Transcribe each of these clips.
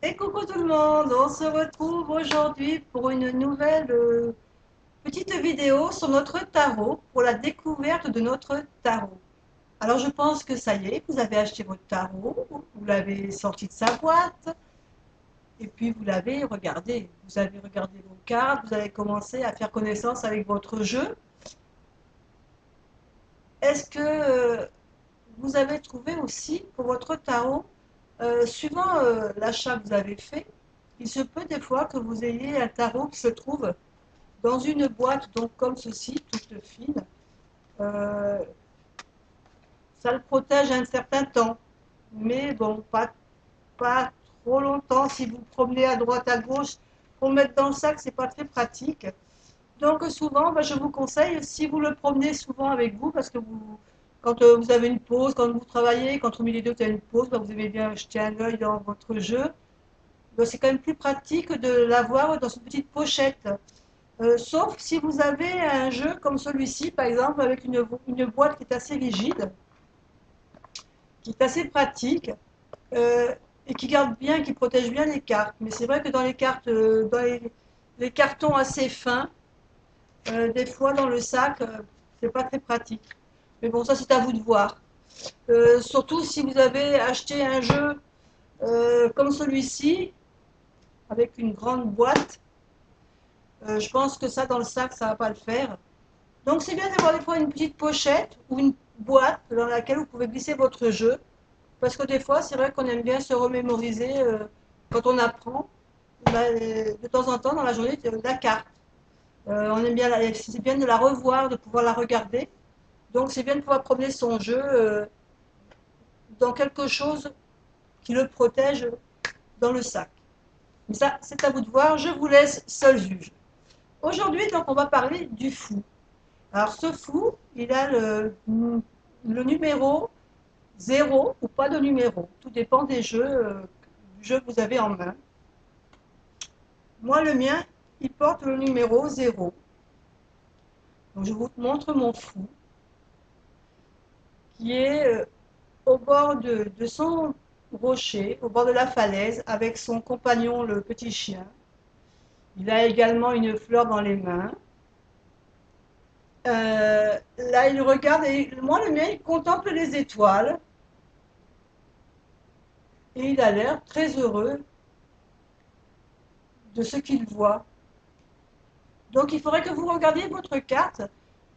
Et coucou tout le monde, on se retrouve aujourd'hui pour une nouvelle petite vidéo sur notre tarot, pour la découverte de notre tarot. Alors je pense que ça y est, vous avez acheté votre tarot, vous l'avez sorti de sa boîte, et puis vous l'avez regardé. Vous avez regardé vos cartes, vous avez commencé à faire connaissance avec votre jeu. Est-ce que vous avez trouvé aussi pour votre tarot, suivant l'achat que vous avez fait, il se peut des fois que vous ayez un tarot qui se trouve dans une boîte, donc comme ceci, toute fine. Euh, Ça le protège un certain temps, mais bon, pas trop longtemps. Si vous promenez à droite, à gauche, pour le mettre dans le sac, c'est pas très pratique. Donc souvent, je vous conseille, si vous le promenez souvent avec vous, parce que quand vous avez une pause, quand vous travaillez, quand au milieu de vous avez une pause, vous aimez bien jeter un œil dans votre jeu, c'est quand même plus pratique de l'avoir dans une petite pochette. Sauf si vous avez un jeu comme celui-ci, par exemple, avec une boîte qui est assez rigide, qui est assez pratique, euh, et qui garde bien, qui protège bien les cartes. Mais c'est vrai que dans les cartes, les cartons assez fins, des fois dans le sac, c'est pas très pratique. Mais bon, ça c'est à vous de voir. Surtout si vous avez acheté un jeu comme celui-ci, avec une grande boîte, je pense que ça dans le sac, ça va pas le faire. Donc c'est bien d'avoir des fois une petite pochette ou une boîte dans laquelle vous pouvez glisser votre jeu. Parce que des fois, c'est vrai qu'on aime bien se remémoriser quand on apprend, de temps en temps dans la journée, la carte. On aime bien, c'est bien de la revoir, de pouvoir la regarder. Donc c'est bien de pouvoir promener son jeu dans quelque chose qui le protège dans le sac. Mais ça, c'est à vous de voir, je vous laisse seul juge. Aujourd'hui, donc, on va parler du fou. Alors ce fou, il a le numéro zéro ou pas de numéro. Tout dépend du jeu que vous avez en main. Moi, le mien, il porte le numéro zéro. Donc je vous montre mon fou, qui est au bord de son rocher, au bord de la falaise, avec son compagnon, le petit chien. Il a également une fleur dans les mains. Là, il regarde, et moi, le mien, il contemple les étoiles, et il a l'air très heureux de ce qu'il voit. Donc, il faudrait que vous regardiez votre carte.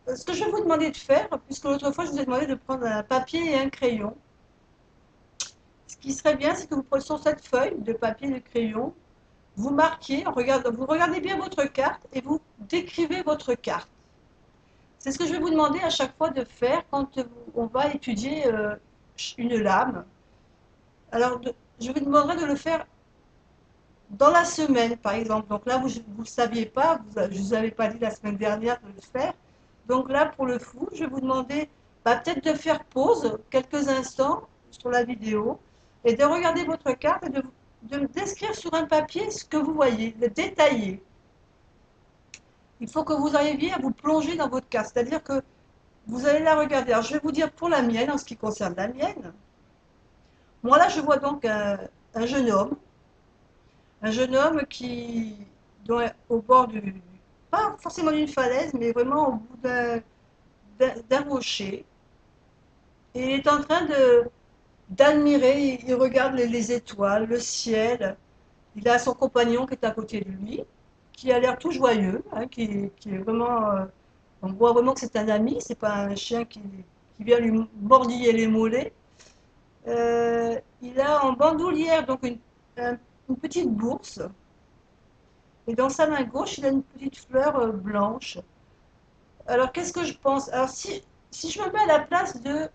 Ce que je vais vous demander de faire, puisque l'autre fois, je vous ai demandé de prendre un papier et un crayon. Ce qui serait bien, c'est que vous preniez sur cette feuille de papier et de crayon, vous marquez, vous regardez bien votre carte et vous décrivez votre carte. C'est ce que je vais vous demander à chaque fois de faire quand on va étudier une lame. Alors, je vous demanderai de le faire dans la semaine, par exemple. Donc là, vous ne le saviez pas, je ne vous avais pas dit la semaine dernière de le faire. Donc là, pour le fou, je vais vous demander peut-être de faire pause quelques instants sur la vidéo et de regarder votre carte et de décrire sur un papier ce que vous voyez, de détailler. Il faut que vous arriviez à vous plonger dans votre carte, c'est-à-dire que vous allez la regarder. Alors, je vais vous dire pour la mienne, en ce qui concerne la mienne. Moi, là, je vois donc un jeune homme, qui doit au bord pas forcément d'une falaise, mais vraiment au bout d'un rocher. Et il est en train d'admirer, il regarde les étoiles, le ciel. Il a son compagnon qui est à côté de lui, qui a l'air tout joyeux, hein, qui est vraiment. On voit vraiment que c'est un ami, c'est pas un chien qui vient lui mordiller les mollets. Il a en bandoulière donc une petite bourse. Et dans sa main gauche, il a une petite fleur blanche. Alors, qu'est-ce que je pense? Alors, si je me mets à la place de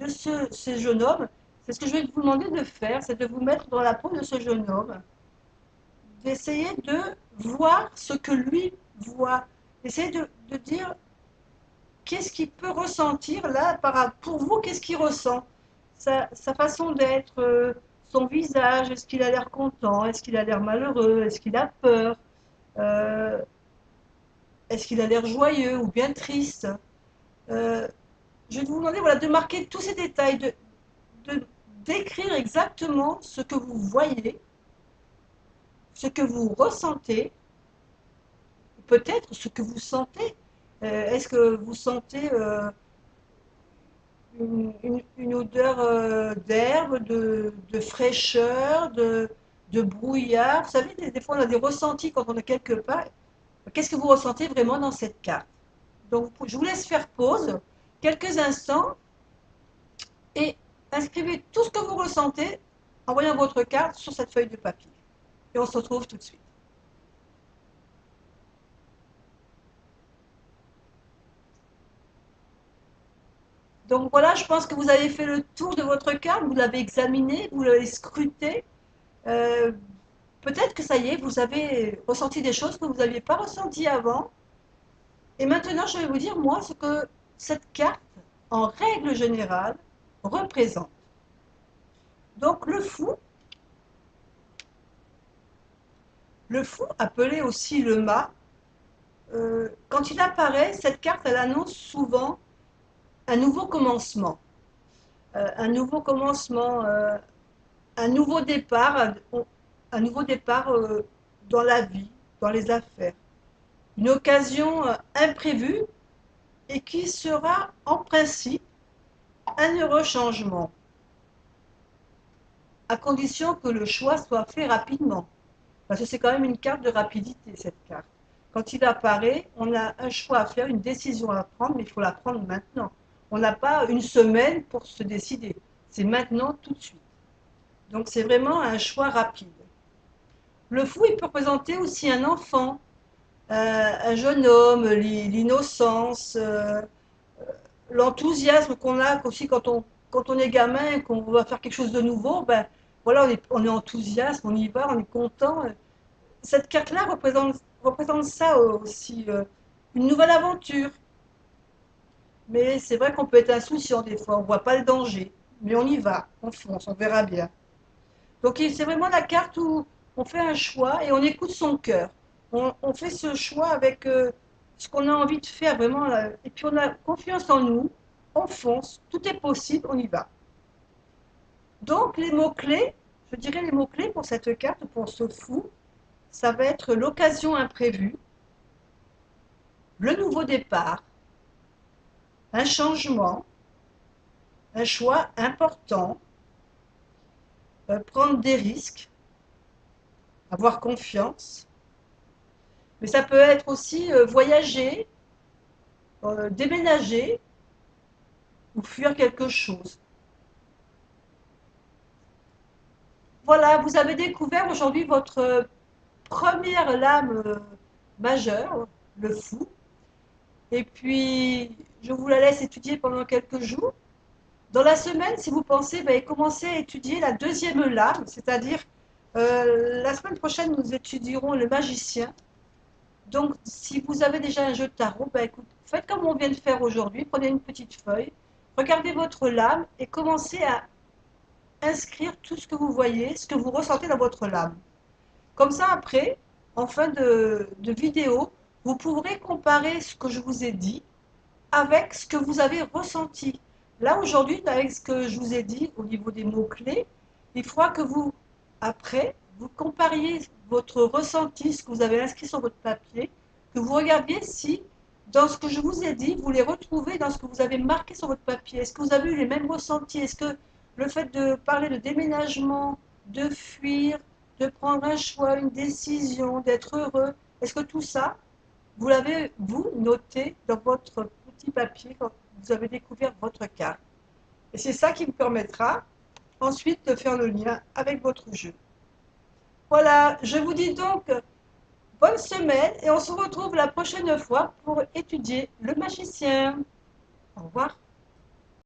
ce jeune homme, c'est ce que je vais vous demander de faire, c'est de vous mettre dans la peau de ce jeune homme, d'essayer de voir ce que lui voit, essayer de dire qu'est-ce qu'il peut ressentir là, pour vous, qu'est-ce qu'il ressent, sa façon d'être, son visage, est-ce qu'il a l'air content, est-ce qu'il a l'air malheureux, est-ce qu'il a peur, euh, est-ce qu'il a l'air joyeux ou bien triste. Euh, je vais vous demander voilà, de marquer tous ces détails, de décrire exactement ce que vous voyez ce que vous ressentez, peut-être ce que vous sentez. Est-ce que vous sentez une odeur d'herbe, de fraîcheur, de brouillard? Vous savez, des fois on a des ressentis quand on est quelque part. Qu'est-ce que vous ressentez vraiment dans cette carte? Donc je vous laisse faire pause quelques instants et inscrivez tout ce que vous ressentez en voyant votre carte sur cette feuille de papier. Et on se retrouve tout de suite. Donc voilà, je pense que vous avez fait le tour de votre carte, vous l'avez examinée, vous l'avez scrutée. Euh, Peut-être que ça y est, vous avez ressenti des choses que vous n'aviez pas ressenties avant. Et maintenant, je vais vous dire, moi, ce que cette carte, en règle générale, représente. Donc le fou appelé aussi le mât, quand il apparaît, cette carte, elle annonce souvent un nouveau commencement. Un nouveau commencement, un nouveau départ, un nouveau départ dans la vie, dans les affaires. Une occasion imprévue et qui sera en principe un heureux changement, à condition que le choix soit fait rapidement. Parce que c'est quand même une carte de rapidité, cette carte. Quand il apparaît, on a un choix à faire, une décision à prendre, mais il faut la prendre maintenant. On n'a pas une semaine pour se décider. C'est maintenant, tout de suite. Donc c'est vraiment un choix rapide. Le fou, il peut représenter aussi un enfant, un jeune homme, l'innocence, l'enthousiasme qu'on a aussi quand on est gamin, qu'on va faire quelque chose de nouveau, ben voilà, on est enthousiaste, on y va, on est content. Cette carte-là représente ça aussi, une nouvelle aventure. Mais c'est vrai qu'on peut être insouciant des fois, on ne voit pas le danger, mais on y va, on fonce, on verra bien. Donc c'est vraiment la carte où on fait un choix et on écoute son cœur. On fait ce choix avec ce qu'on a envie de faire vraiment, et puis on a confiance en nous, on fonce, tout est possible, on y va. Donc les mots-clés, je dirais les mots-clés pour cette carte, pour ce fou, ça va être l'occasion imprévue, le nouveau départ, un changement, un choix important, prendre des risques, avoir confiance. Mais ça peut être aussi voyager, déménager ou fuir quelque chose. Voilà, vous avez découvert aujourd'hui votre première lame majeure, le fou. Et puis, je vous la laisse étudier pendant quelques jours. Dans la semaine, si vous pensez, ben, commencez à étudier la deuxième lame, c'est-à-dire la semaine prochaine, nous étudierons le magicien. Donc, si vous avez déjà un jeu de tarot, ben, écoute, faites comme on vient de faire aujourd'hui, prenez une petite feuille, regardez votre lame et commencez à inscrire tout ce que vous voyez, ce que vous ressentez dans votre lame. Comme ça, après, en fin de vidéo, vous pourrez comparer ce que je vous ai dit avec ce que vous avez ressenti. Là, aujourd'hui, avec ce que je vous ai dit au niveau des mots-clés, il faudra que vous, après, vous compariez votre ressenti, ce que vous avez inscrit sur votre papier, que vous regardiez si, dans ce que je vous ai dit, vous les retrouvez dans ce que vous avez marqué sur votre papier. Est-ce que vous avez eu les mêmes ressentis? Est-ce que le fait de parler de déménagement, de fuir, de prendre un choix, une décision, d'être heureux, est-ce que tout ça, vous l'avez, vous, noté dans votre petit papier quand vous avez découvert votre carte? Et c'est ça qui me permettra ensuite de faire le lien avec votre jeu. Voilà, je vous dis donc bonne semaine et on se retrouve la prochaine fois pour étudier le magicien. Au revoir.